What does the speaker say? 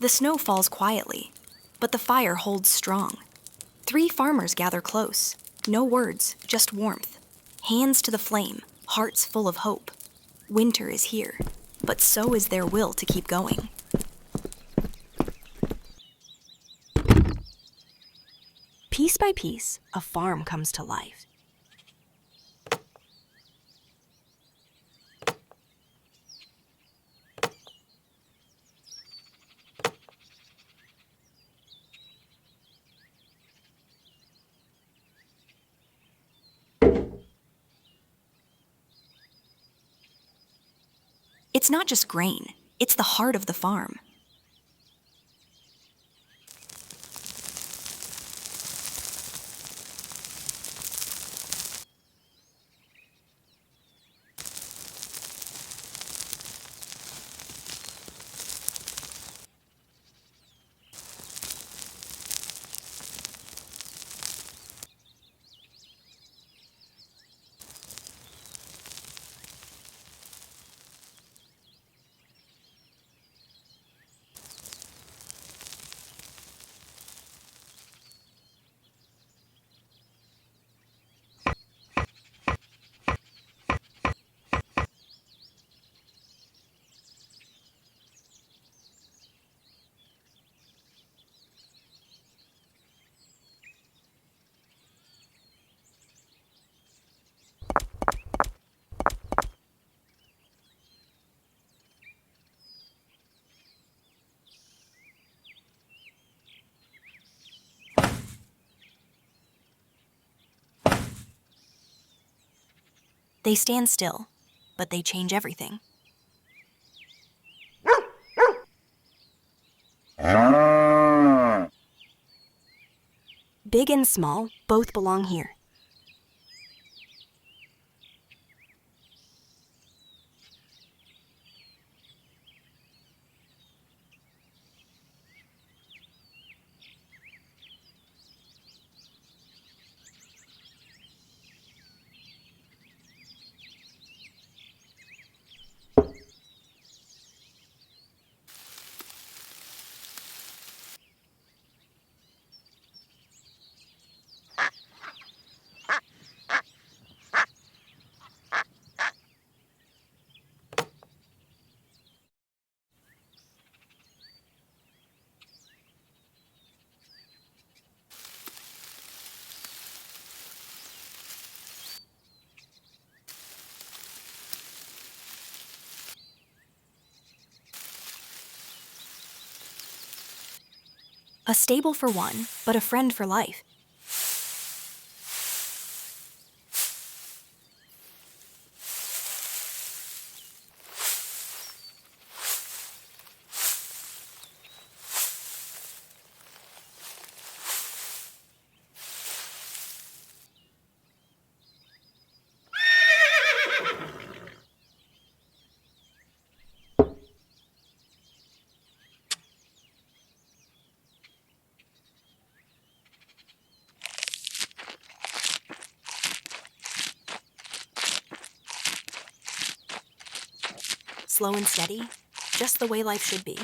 The snow falls quietly, but the fire holds strong. 3 farmers gather close. No words, just warmth. Hands to the flame, hearts full of hope. Winter is here, but so is their will to keep going. Piece by piece, a farm comes to life. It's not just grain, it's the heart of the farm. They stand still, but they change everything. Big and small both belong here. A stable for one, but a friend for life. Slow and steady, just the way life should be.